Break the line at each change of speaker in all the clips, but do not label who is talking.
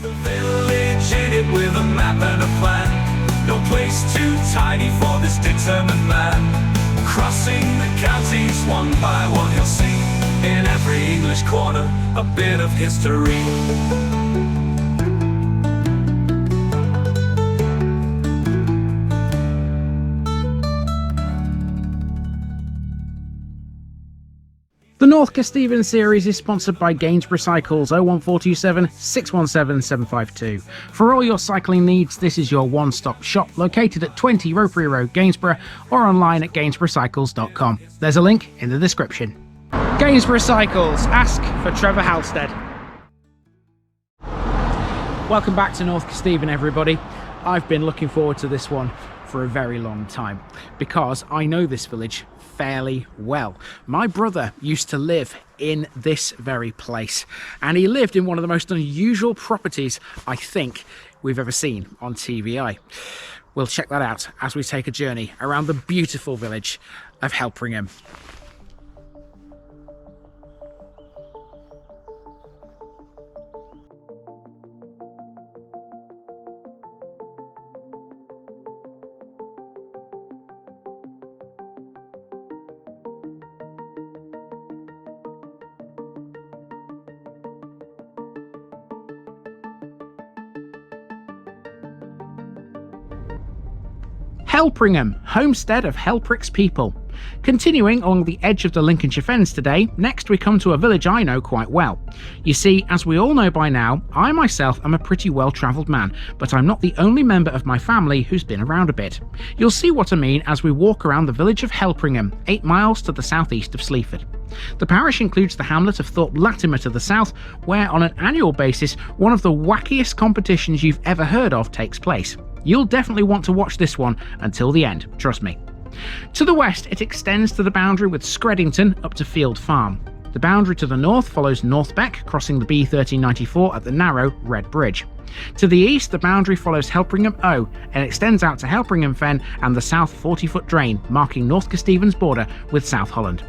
The village in it with a map and a plan. No place too tiny for this determined man. Crossing the counties one by one, you'll see in every English corner a bit of history.
The North Kesteven series is sponsored by Gainsborough Cycles 01427 617 752. For all your cycling needs, this is your one-stop shop located at 20 Ropery Road, Gainsborough, or online at gainsboroughcycles.com. There's a link in the description. Gainsborough Cycles, ask for Trevor Halstead. Welcome back to North Kesteven, everybody. I've been looking forward to this one for a very long time because I know this village fairly well. My brother used to live in this very place, and he lived in one of the most unusual properties I think we've ever seen on TVI. We'll check that out as we take a journey around the beautiful village of Helpringham. Helpringham, homestead of Helprick's people. Continuing along the edge of the Lincolnshire Fens today, next we come to a village I know quite well. You see, as we all know by now, I myself am a pretty well-travelled man, but I'm not the only member of my family who's been around a bit. You'll see what I mean as we walk around the village of Helpringham, 8 miles to the southeast of Sleaford. The parish includes the hamlet of Thorpe Latimer to the south, where on an annual basis, one of the wackiest competitions you've ever heard of takes place. You'll definitely want to watch this one until the end, trust me. To the west, it extends to the boundary with Screddington up to Field Farm. The boundary to the north follows Northbeck, crossing the B1394 at the narrow Red Bridge. To the east, the boundary follows Helpringham O and extends out to Helpringham Fen and the south 40-foot drain, marking North Kesteven's border with South Holland.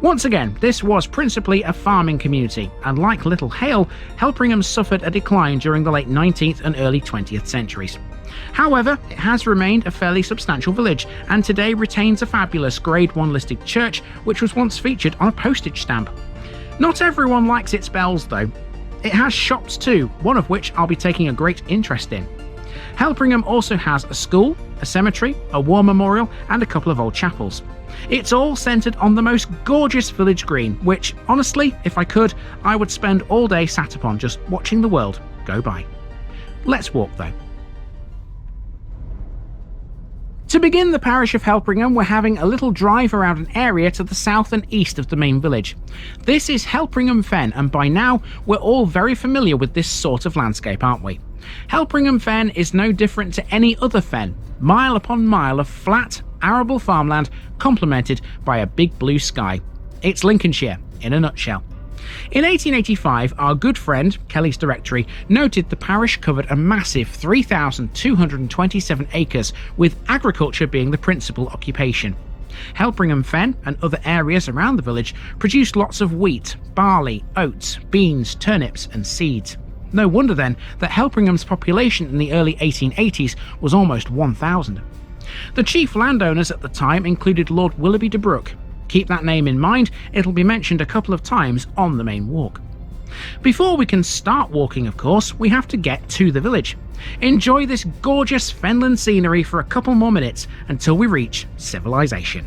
Once again, this was principally a farming community, and like Little Hale, Helpringham suffered a decline during the late 19th and early 20th centuries. However, it has remained a fairly substantial village, and today retains a fabulous Grade 1 listed church, which was once featured on a postage stamp. Not everyone likes its bells though. It has shops too, one of which I'll be taking a great interest in. Helpringham also has a school, a cemetery, a war memorial, and a couple of old chapels. It's all centred on the most gorgeous village green, which, honestly, if I could, I would spend all day sat upon just watching the world go by. Let's walk though. To begin the parish of Helpringham, we're having a little drive around an area to the south and east of the main village. This is Helpringham Fen, and by now we're all very familiar with this sort of landscape, aren't we? Helpringham Fen is no different to any other fen, mile upon mile of flat, arable farmland complemented by a big blue sky. It's Lincolnshire in a nutshell. In 1885, our good friend, Kelly's Directory, noted the parish covered a massive 3,227 acres, with agriculture being the principal occupation. Helpringham Fen and other areas around the village produced lots of wheat, barley, oats, beans, turnips and seeds. No wonder then that Helpringham's population in the early 1880s was almost 1,000. The chief landowners at the time included Lord Willoughby de Brooke. Keep that name in mind, it'll be mentioned a couple of times on the main walk. Before we can start walking, of course, we have to get to the village. Enjoy this gorgeous Fenland scenery for a couple more minutes until we reach civilization.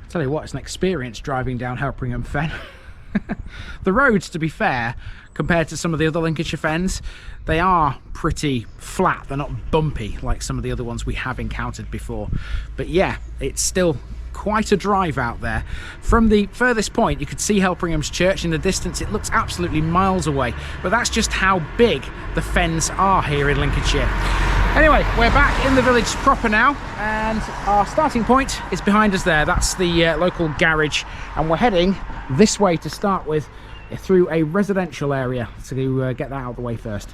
Tell you what, it's an experience driving down Helpringham Fen. The roads, to be fair, compared to some of the other Lincolnshire fens, they are pretty flat. They're not bumpy like some of the other ones we have encountered before. But yeah, it's still quite a drive out there. From the furthest point, you could see Helpringham's church in the distance. It looks absolutely miles away, but that's just how big the fens are here in Lincolnshire. Anyway, we're back in the village proper now, and our starting point is behind us there. That's the local garage, and we're heading this way to start with, through a residential area, to get that out of the way first.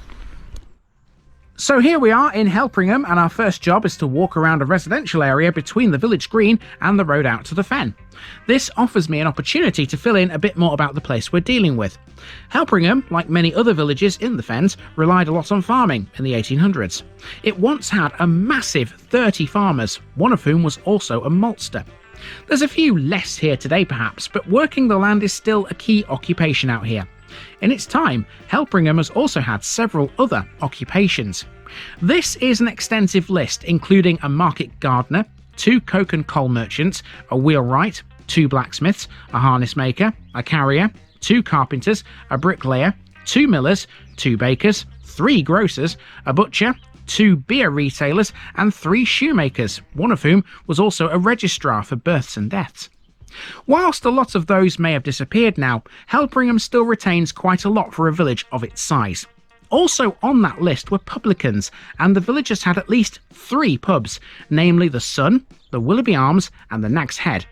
So here we are in Helpringham, and our first job is to walk around a residential area between the village green and the road out to the fen. This offers me an opportunity to fill in a bit more about the place we're dealing with. Helpringham, like many other villages in the fens, relied a lot on farming in the 1800s. It once had a massive 30 farmers, one of whom was also a maltster. There's a few less here today perhaps, but working the land is still a key occupation out here. In its time, Helpringham has also had several other occupations. This is an extensive list, including a market gardener, 2 coke and coal merchants, a wheelwright, 2 blacksmiths, a harness maker, a carrier, 2 carpenters, a bricklayer, 2 millers, 2 bakers, 3 grocers, a butcher, 2 beer retailers, and 3 shoemakers, one of whom was also a registrar for births and deaths. Whilst a lot of those may have disappeared now, Helpringham still retains quite a lot for a village of its size. Also on that list were publicans, and the villagers had at least 3 pubs, namely the Sun, the Willoughby Arms, and the Nag's Head.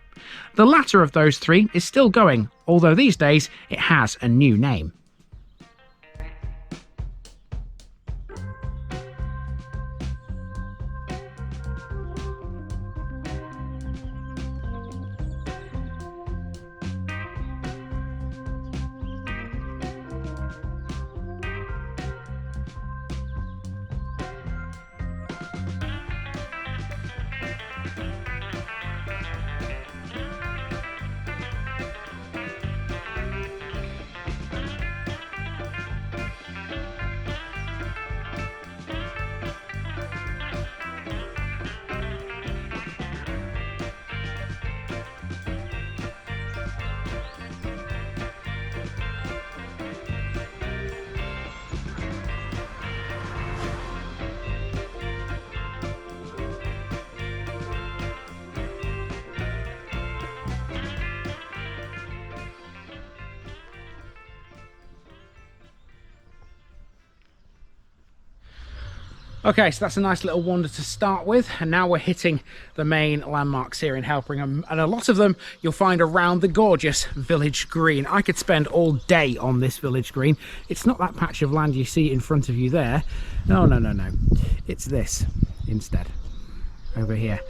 The latter of those 3 is still going, although these days it has a new name. Okay, so that's a nice little wander to start with, and now we're hitting the main landmarks here in Helpringham, and a lot of them you'll find around the gorgeous village green. I could spend all day on this village green. It's not that patch of land you see in front of you there. No. It's this instead, over here.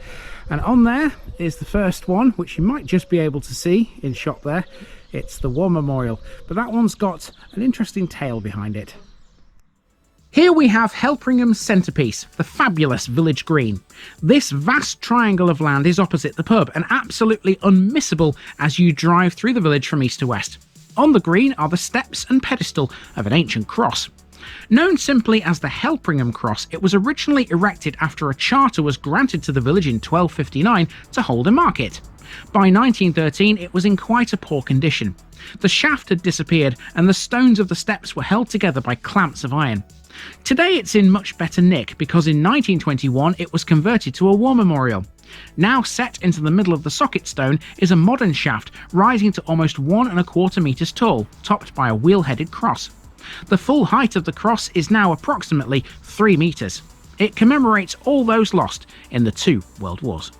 And on there is the first one, which you might just be able to see in shot there. It's the War Memorial, but that one's got an interesting tale behind it. Here we have Helpringham's centrepiece, the fabulous village green. This vast triangle of land is opposite the pub and absolutely unmissable as you drive through the village from east to west. On the green are the steps and pedestal of an ancient cross. Known simply as the Helpringham Cross, it was originally erected after a charter was granted to the village in 1259 to hold a market. By 1913 it was in quite a poor condition. The shaft had disappeared and the stones of the steps were held together by clamps of iron. Today it's in much better nick because in 1921 it was converted to a war memorial. Now set into the middle of the socket stone is a modern shaft rising to almost 1¼ metres tall, topped by a wheel-headed cross. The full height of the cross is now approximately 3 metres. It commemorates all those lost in the 2 World Wars.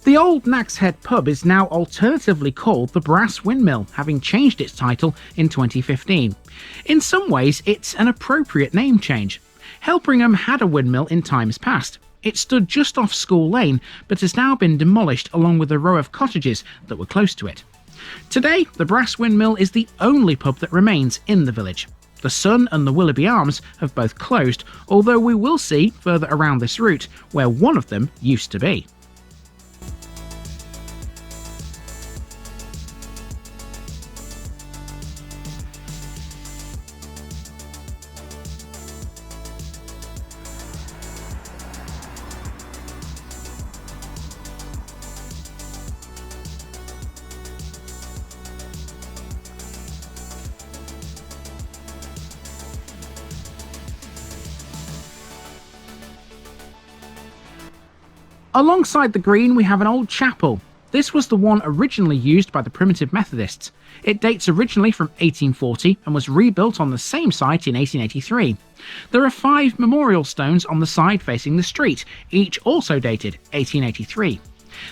The old Nag's Head pub is now alternatively called the Brass Windmill, having changed its title in 2015. In some ways, it's an appropriate name change. Helpringham had a windmill in times past. It stood just off School Lane, but has now been demolished along with a row of cottages that were close to it. Today, the Brass Windmill is the only pub that remains in the village. The Sun and the Willoughby Arms have both closed, although we will see further around this route where one of them used to be. Alongside the green we have an old chapel. This was the one originally used by the primitive Methodists. It dates originally from 1840 and was rebuilt on the same site in 1883. There are 5 memorial stones on the side facing the street, each also dated 1883.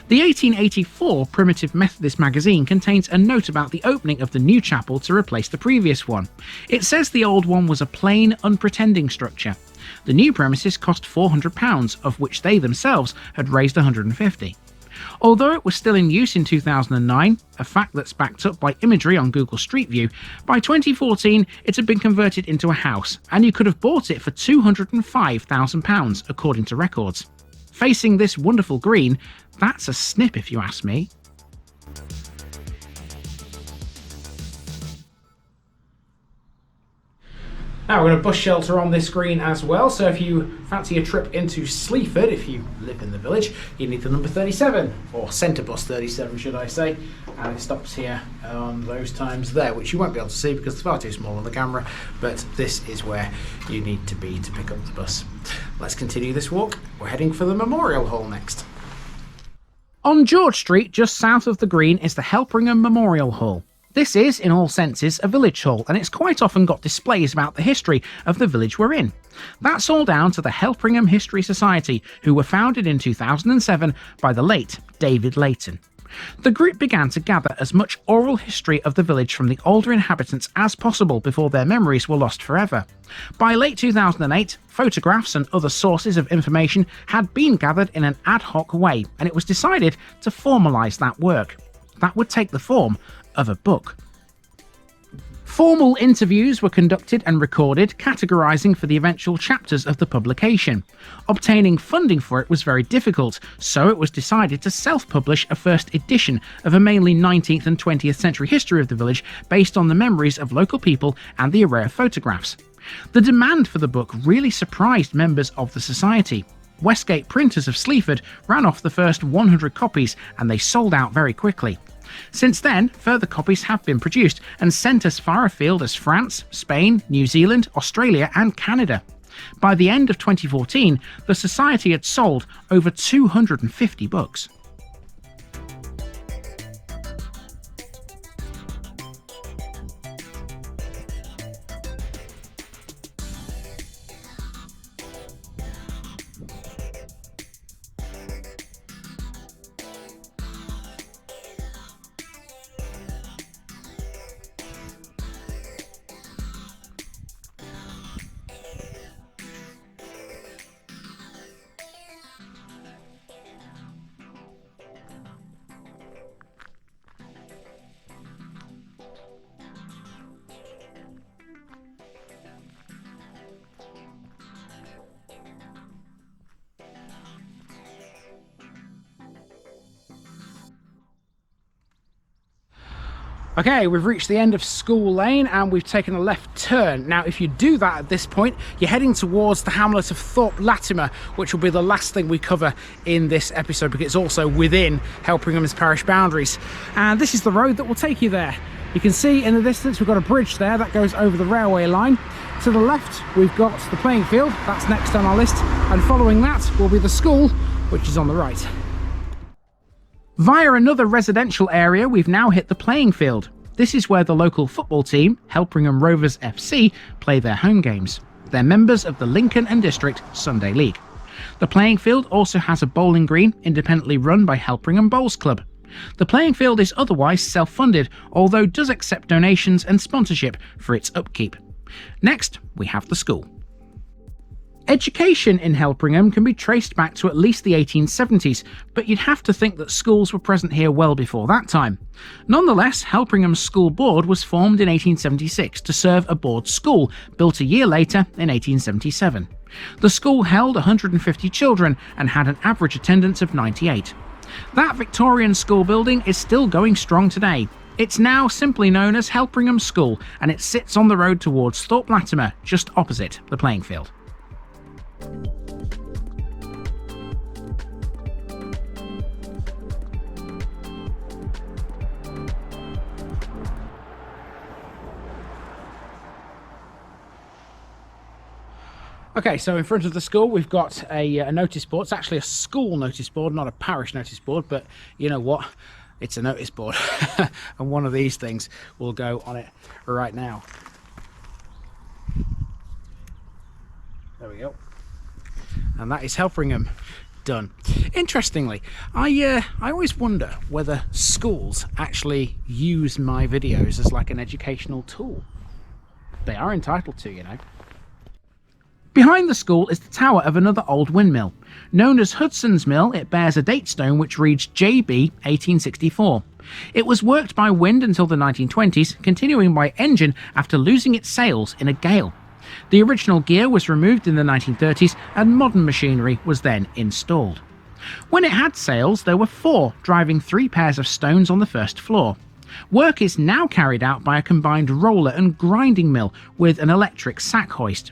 The 1884 Primitive Methodist magazine contains a note about the opening of the new chapel to replace the previous one. It says the old one was a plain, unpretending structure. The new premises cost £400, of which they themselves had raised £150. Although it was still in use in 2009, a fact that's backed up by imagery on Google Street View, by 2014 it had been converted into a house, and you could have bought it for £205,000 according to records. Facing this wonderful green, that's a snip if you ask me. Now we're going to bus shelter on this green as well, so if you fancy a trip into Sleaford, if you live in the village, you need the number 37, or centre bus 37 should I say, and it stops here on those times there, which you won't be able to see because it's far too small on the camera, but this is where you need to be to pick up the bus. Let's continue this walk. We're heading for the Memorial Hall next. On George Street, just south of the green, is the Helpringham Memorial Hall. This is, in all senses, a village hall, and it's quite often got displays about the history of the village we're in. That's all down to the Helpringham History Society, who were founded in 2007 by the late David Layton. The group began to gather as much oral history of the village from the older inhabitants as possible before their memories were lost forever. By late 2008, photographs and other sources of information had been gathered in an ad hoc way, and it was decided to formalise that work. That would take the form of a book. Formal interviews were conducted and recorded, categorising for the eventual chapters of the publication. Obtaining funding for it was very difficult, so it was decided to self-publish a first edition of a mainly 19th and 20th century history of the village based on the memories of local people and the array of photographs. The demand for the book really surprised members of the society. Westgate Printers of Sleaford ran off the first 100 copies and they sold out very quickly. Since then, further copies have been produced and sent as far afield as France, Spain, New Zealand, Australia and Canada. By the end of 2014, the Society had sold over 250 books. Okay, we've reached the end of School Lane and we've taken a left turn. Now, if you do that at this point, you're heading towards the hamlet of Thorpe Latimer, which will be the last thing we cover in this episode because it's also within Helpringham's parish boundaries. And this is the road that will take you there. You can see in the distance we've got a bridge there that goes over the railway line. To the left, we've got the playing field, that's next on our list, and following that will be the school, which is on the right. Via another residential area, we've now hit the playing field. This is where the local football team, Helpringham Rovers FC, play their home games. They're members of the Lincoln and District Sunday League. The playing field also has a bowling green, independently run by Helpringham Bowls Club. The playing field is otherwise self-funded, although does accept donations and sponsorship for its upkeep. Next, we have the school. Education in Helpringham can be traced back to at least the 1870s, but you'd have to think that schools were present here well before that time. Nonetheless, Helpringham's School Board was formed in 1876 to serve a board school, built a year later in 1877. The school held 150 children and had an average attendance of 98. That Victorian school building is still going strong today. It's now simply known as Helpringham School, and it sits on the road towards Thorpe Latimer, just opposite the playing field. Okay, so in front of the school we've got a notice board. It's actually a school notice board, not a parish notice board, but you know what? It's a notice board. And one of these things will go on it right now. There we go. And that is Helpringham done. Interestingly, I always wonder whether schools actually use my videos as like an educational tool. They are entitled to, you know. Behind the school is the tower of another old windmill. Known as Hudsons Mill, it bears a date stone which reads JB 1864. It was worked by wind until the 1920s, continuing by engine after losing its sails in a gale. The original gear was removed in the 1930s and modern machinery was then installed. When it had sails, there were 4 driving 3 pairs of stones on the first floor. Work is now carried out by a combined roller and grinding mill with an electric sack hoist.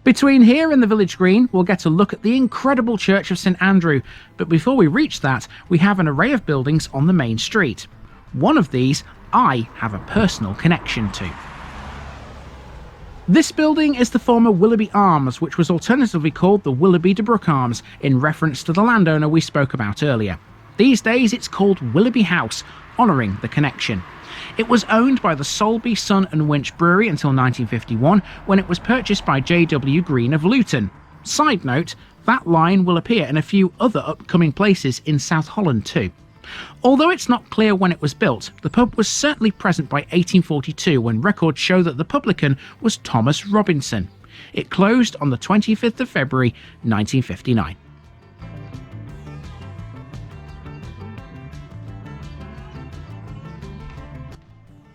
Between here and the village green, we'll get a look at the incredible Church of St Andrew, but before we reach that, we have an array of buildings on the main street. One of these I have a personal connection to. This building is the former Willoughby Arms, which was alternatively called the Willoughby de Brook Arms, in reference to the landowner we spoke about earlier. These days it's called Willoughby House, honouring the connection. It was owned by the Solby, Son and Winch Brewery until 1951, when it was purchased by J.W. Green of Luton. Side note, that line will appear in a few other upcoming places in South Holland too. Although it's not clear when it was built, the pub was certainly present by 1842, when records show that the publican was Thomas Robinson. It closed on the 25th of February 1959.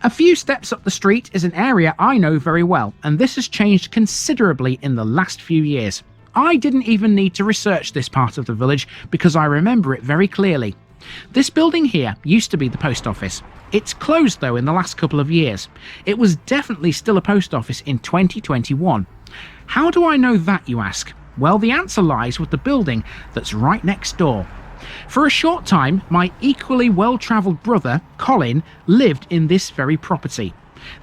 A few steps up the street is an area I know very well, and this has changed considerably in the last few years. I didn't even need to research this part of the village because I remember it very clearly. This building here used to be the post office. It's closed though in the last couple of years. It was definitely still a post office in 2021. How do I know that, you ask? Well, the answer lies with the building that's right next door. For a short time, my equally well-travelled brother, Colin, lived in this very property.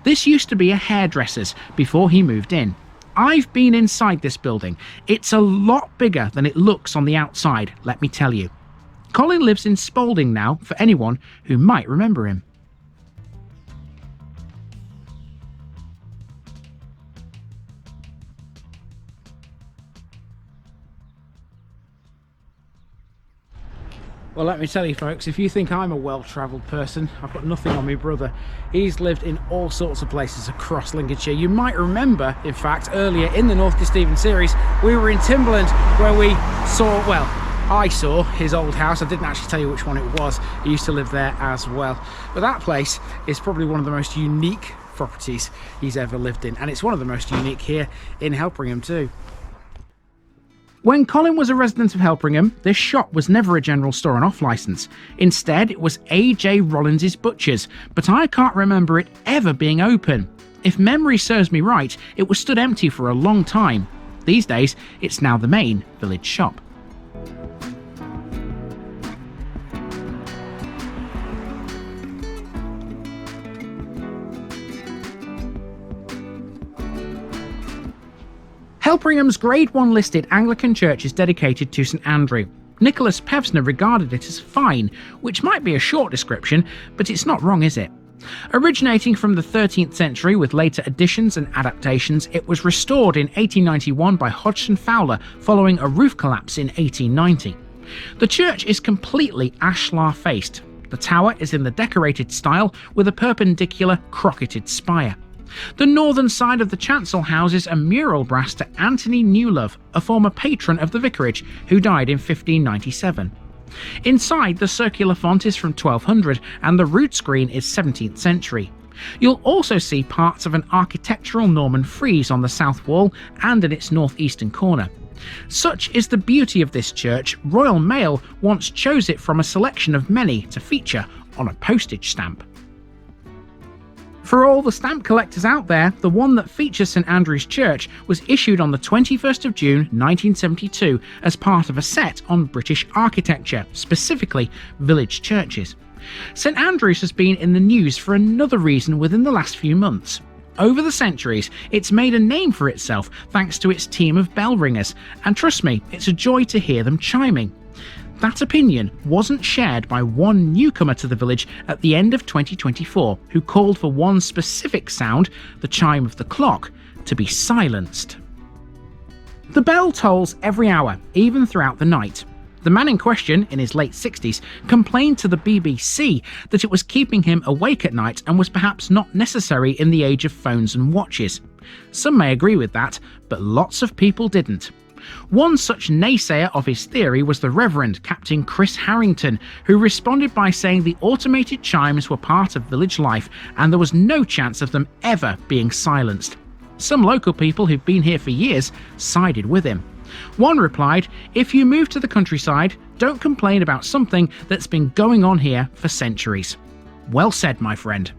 This used to be a hairdresser's before he moved in. I've been inside this building. It's a lot bigger than it looks on the outside, let me tell you. Colin lives in Spalding now, for anyone who might remember him. Well, let me tell you folks, if you think I'm a well-travelled person, I've got nothing on my brother. He's lived in all sorts of places across Lincolnshire. You might remember, in fact, earlier in the North Kesteven series, we were in Timberland where we saw, well, I saw his old house. I didn't actually tell you which one it was. He used to live there as well. But that place is probably one of the most unique properties he's ever lived in. And it's one of the most unique here in Helpringham too. When Colin was a resident of Helpringham, this shop was never a general store on off licence. Instead, it was A.J. Rollins's Butchers, but I can't remember it ever being open. If memory serves me right, it was stood empty for a long time. These days, it's now the main village shop. Helpringham's Grade 1 listed Anglican church is dedicated to St Andrew. Nicholas Pevsner regarded it as fine, which might be a short description, but it's not wrong, is it? Originating from the 13th century with later additions and adaptations, it was restored in 1891 by Hodgson Fowler following a roof collapse in 1890. The church is completely ashlar-faced. The tower is in the decorated style with a perpendicular crocketed spire. The northern side of the chancel houses a mural brass to Anthony Newlove, a former patron of the vicarage who died in 1597. Inside, the circular font is from 1200 and the rood screen is 17th century. You'll also see parts of an architectural Norman frieze on the south wall and in its northeastern corner. Such is the beauty of this church, Royal Mail once chose it from a selection of many to feature on a postage stamp. For all the stamp collectors out there, the one that features St Andrew's Church was issued on the 21st of June 1972 as part of a set on British architecture, specifically village churches. St Andrew's has been in the news for another reason within the last few months. Over the centuries, it's made a name for itself thanks to its team of bell ringers, and trust me, it's a joy to hear them chiming. That opinion wasn't shared by one newcomer to the village at the end of 2024 who called for one specific sound, the chime of the clock, to be silenced. The bell tolls every hour, even throughout the night. The man in question, in his late 60s, complained to the BBC that it was keeping him awake at night and was perhaps not necessary in the age of phones and watches. Some may agree with that, but lots of people didn't. One such naysayer of his theory was the Reverend Captain Chris Harrington, who responded by saying the automated chimes were part of village life and there was no chance of them ever being silenced. Some local people who've been here for years sided with him. One replied, "If you move to the countryside, don't complain about something that's been going on here for centuries." Well said, my friend.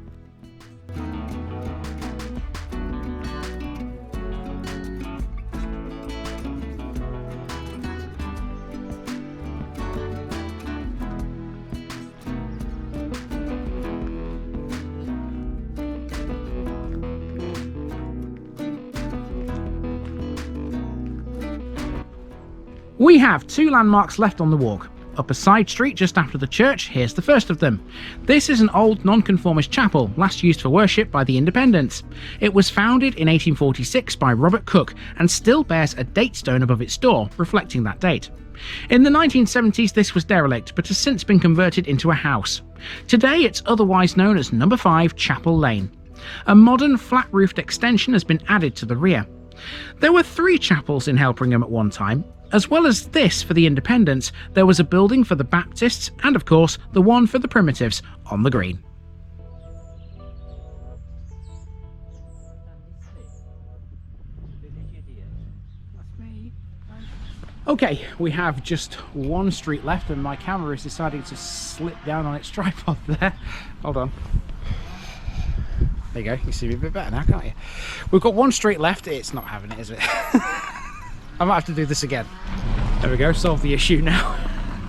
We have two landmarks left on the walk. Up a side street just after the church, here's the first of them. This is an old non-conformist chapel, last used for worship by the Independents. It was founded in 1846 by Robert Cook and still bears a date stone above its door, reflecting that date. In the 1970s this was derelict, but has since been converted into a house. Today it's otherwise known as No. 5 Chapel Lane. A modern flat-roofed extension has been added to the rear. There were 3 chapels in Helpringham at one time. As well as this for the Independents, there was a building for the Baptists and, of course, the one for the Primitives on the green. Okay, we have just one street left and my camera is deciding to slip down on its tripod there. Hold on. There you go, you can see me a bit better now, can't you? We've got one street left. It's not having it, is it? I might have to do this again. There we go, solved the issue now.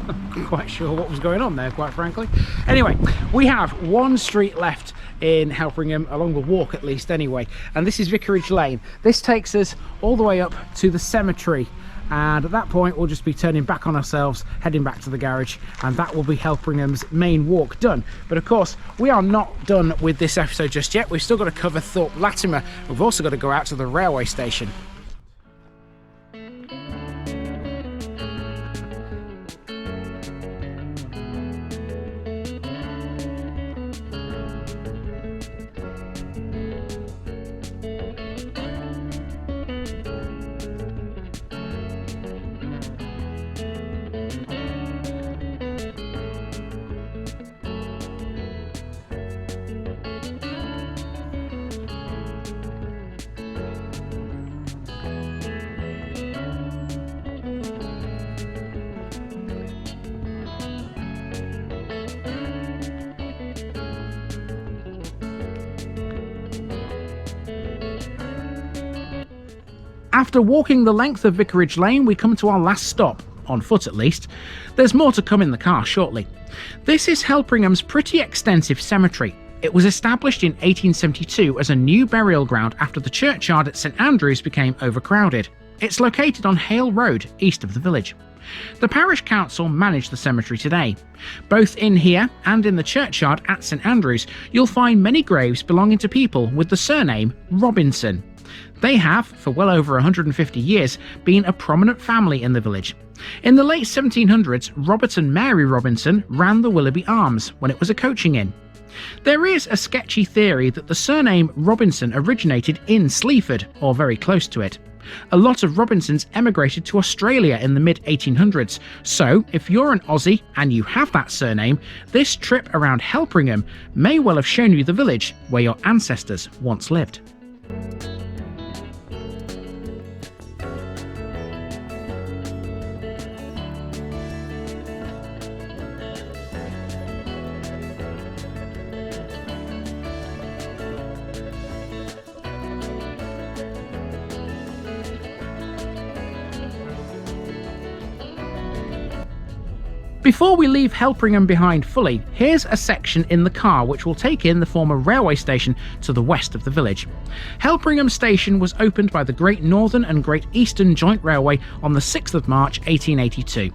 I'm not quite sure what was going on there, quite frankly. Anyway, we have one street left in Helpringham, along the walk at least anyway, and this is Vicarage Lane. This takes us all the way up to the cemetery, and at that point we'll just be turning back on ourselves, heading back to the garage, and that will be Helpringham's main walk done. But of course, we are not done with this episode just yet. We've still got to cover Thorpe Latimer. We've also got to go out to the railway station. After walking the length of Vicarage Lane, we come to our last stop, on foot at least. There's more to come in the car shortly. This is Helpringham's pretty extensive cemetery. It was established in 1872 as a new burial ground after the churchyard at St Andrews became overcrowded. It's located on Hale Road, east of the village. The parish council manage the cemetery today. Both in here and in the churchyard at St Andrews, you'll find many graves belonging to people with the surname Robinson. They have, for well over 150 years, been a prominent family in the village. In the late 1700s, Robert and Mary Robinson ran the Willoughby Arms when it was a coaching inn. There is a sketchy theory that the surname Robinson originated in Sleaford, or very close to it. A lot of Robinsons emigrated to Australia in the mid-1800s, so if you're an Aussie and you have that surname, this trip around Helpringham may well have shown you the village where your ancestors once lived. Before we leave Helpringham behind fully, here's a section in the car which will take in the former railway station to the west of the village. Helpringham Station was opened by the Great Northern and Great Eastern Joint Railway on the 6th of March 1882.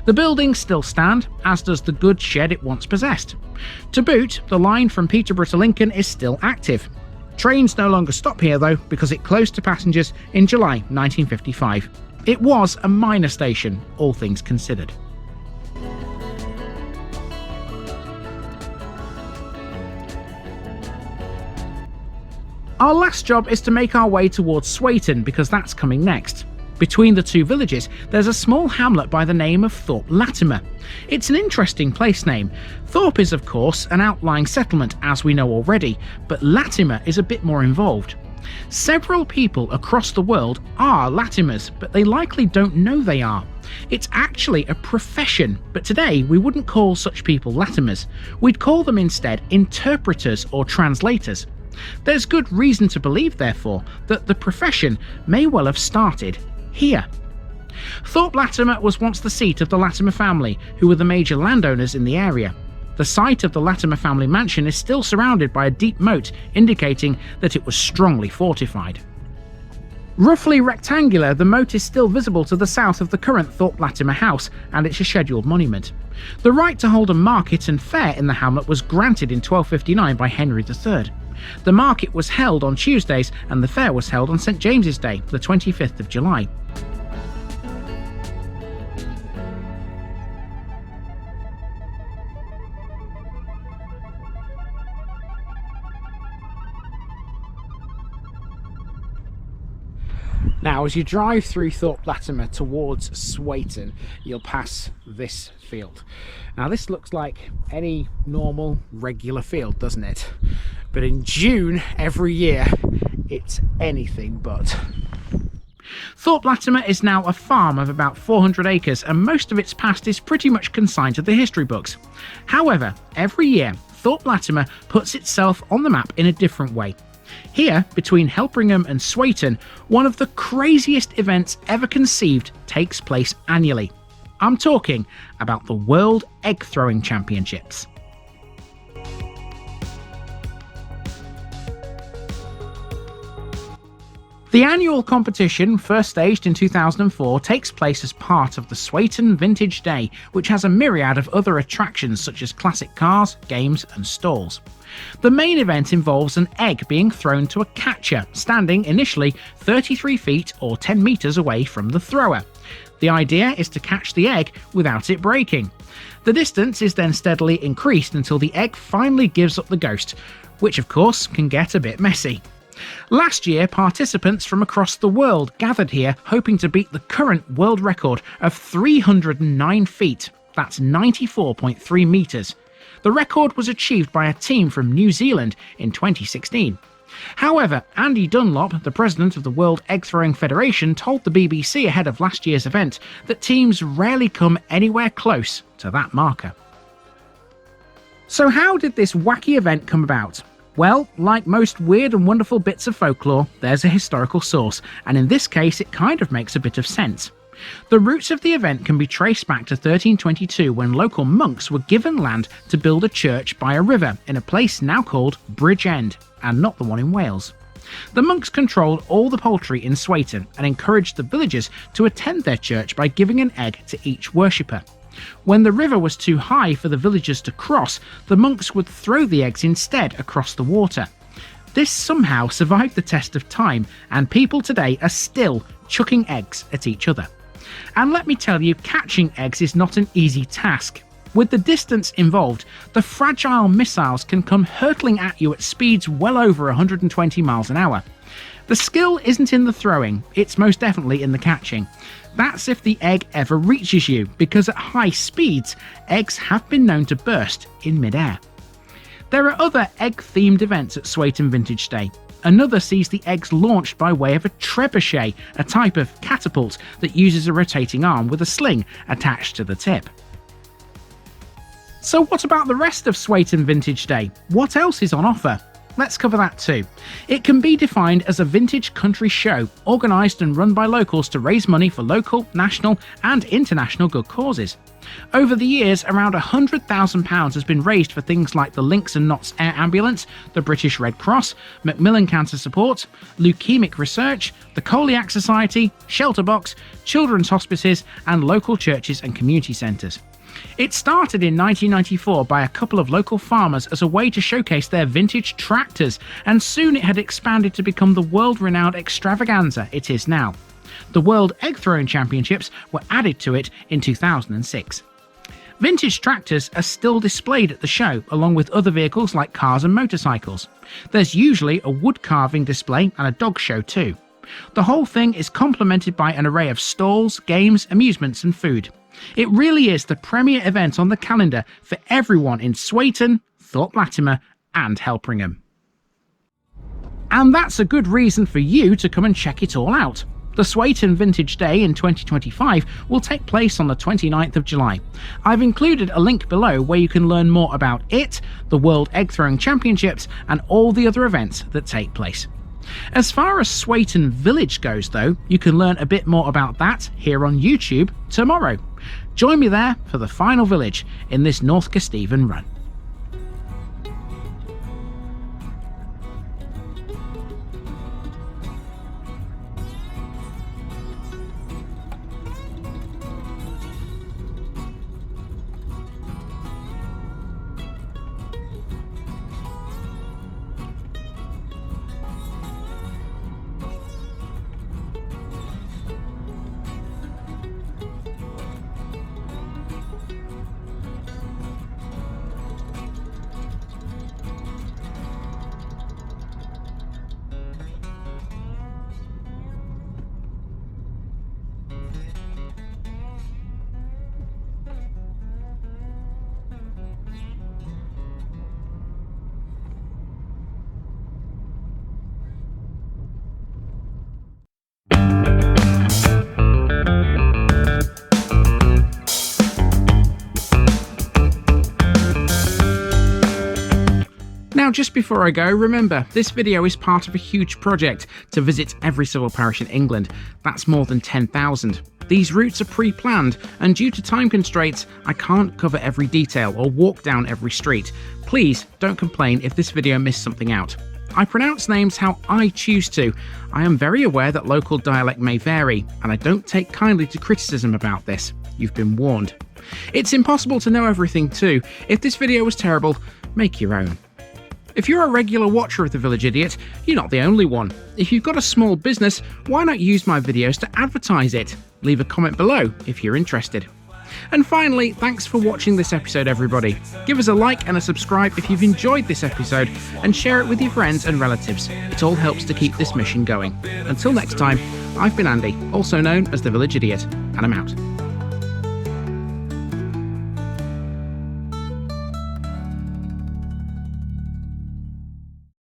The buildings still stand, as does the goods shed it once possessed. To boot, the line from Peterborough to Lincoln is still active. Trains no longer stop here though, because it closed to passengers in July 1955. It was a minor station, all things considered. Our last job is to make our way towards Swaton, because that's coming next. Between the two villages, there's a small hamlet by the name of Thorpe Latimer. It's an interesting place name. Thorpe is, of course, an outlying settlement, as we know already, but Latimer is a bit more involved. Several people across the world are Latimers, but they likely don't know they are. It's actually a profession, but today we wouldn't call such people Latimers. We'd call them instead interpreters or translators. There's good reason to believe, therefore, that the profession may well have started here. Thorpe Latimer was once the seat of the Latimer family, who were the major landowners in the area. The site of the Latimer family mansion is still surrounded by a deep moat, indicating that it was strongly fortified. Roughly rectangular, the moat is still visible to the south of the current Thorpe Latimer house, and it's a scheduled monument. The right to hold a market and fair in the hamlet was granted in 1259 by Henry III. The market was held on Tuesdays and the fair was held on St James's Day, the 25th of July. Now, as you drive through Thorpe Latimer towards Swaton, you'll pass this field. Now, this looks like any normal, regular field, doesn't it? But in June every year, it's anything but. Thorpe Latimer is now a farm of about 400 acres, and most of its past is pretty much consigned to the history books. However, every year, Thorpe Latimer puts itself on the map in a different way. Here, between Helpringham and Swaton, one of the craziest events ever conceived takes place annually. I'm talking about the World Egg Throwing Championships. The annual competition, first staged in 2004, takes place as part of the Swaton Vintage Day, which has a myriad of other attractions such as classic cars, games and stalls. The main event involves an egg being thrown to a catcher, standing initially 33 feet or 10 metres away from the thrower. The idea is to catch the egg without it breaking. The distance is then steadily increased until the egg finally gives up the ghost, which of course can get a bit messy. Last year, participants from across the world gathered here hoping to beat the current world record of 309 feet, that's 94.3 metres. The record was achieved by a team from New Zealand in 2016. However, Andy Dunlop, the president of the World Egg Throwing Federation, told the BBC ahead of last year's event that teams rarely come anywhere close to that marker. So how did this wacky event come about? Well, like most weird and wonderful bits of folklore, there's a historical source, and in this case it kind of makes a bit of sense. The roots of the event can be traced back to 1322, when local monks were given land to build a church by a river in a place now called Bridgend, and not the one in Wales. The monks controlled all the poultry in Swaton and encouraged the villagers to attend their church by giving an egg to each worshipper. When the river was too high for the villagers to cross, the monks would throw the eggs instead across the water. This somehow survived the test of time, and people today are still chucking eggs at each other. And let me tell you, catching eggs is not an easy task. With the distance involved, the fragile missiles can come hurtling at you at speeds well over 120 miles an hour. The skill isn't in the throwing, it's most definitely in the catching. That's if the egg ever reaches you, because at high speeds, eggs have been known to burst in mid-air. There are other egg-themed events at Swaton Vintage Day. Another sees the eggs launched by way of a trebuchet, a type of catapult that uses a rotating arm with a sling attached to the tip. So what about the rest of Swaton Vintage Day? What else is on offer? Let's cover that too. It can be defined as a vintage country show, organised and run by locals to raise money for local, national and international good causes. Over the years, around £100,000 has been raised for things like the Links and Knots Air Ambulance, the British Red Cross, Macmillan Cancer Support, Leukemic Research, the Coliac Society, Shelter Box, children's hospices and local churches and community centres. It started in 1994 by a couple of local farmers as a way to showcase their vintage tractors, and soon it had expanded to become the world-renowned extravaganza it is now. The World Egg Throwing Championships were added to it in 2006. Vintage tractors are still displayed at the show, along with other vehicles like cars and motorcycles. There's usually a wood carving display and a dog show too. The whole thing is complemented by an array of stalls, games, amusements and food. It really is the premier event on the calendar for everyone in Swaton, Thorpe Latimer and Helpringham. And that's a good reason for you to come and check it all out. The Swaton Vintage Day in 2025 will take place on the 29th of July. I've included a link below where you can learn more about it, the World Egg Throwing Championships and all the other events that take place. As far as Swaton Village goes though, you can learn a bit more about that here on YouTube tomorrow. Join me there for the final village in this North Kesteven run. Now, just before I go, remember, this video is part of a huge project to visit every civil parish in England. That's more than 10,000. These routes are pre-planned, and due to time constraints, I can't cover every detail or walk down every street. Please don't complain if this video missed something out. I pronounce names how I choose to. I am very aware that local dialect may vary, and I don't take kindly to criticism about this. You've been warned. It's impossible to know everything too. If this video was terrible, make your own. If you're a regular watcher of The Village Idiot, you're not the only one. If you've got a small business, why not use my videos to advertise it? Leave a comment below if you're interested. And finally, thanks for watching this episode, everybody. Give us a like and a subscribe if you've enjoyed this episode, and share it with your friends and relatives. It all helps to keep this mission going. Until next time, I've been Andy, also known as The Village Idiot, and I'm out.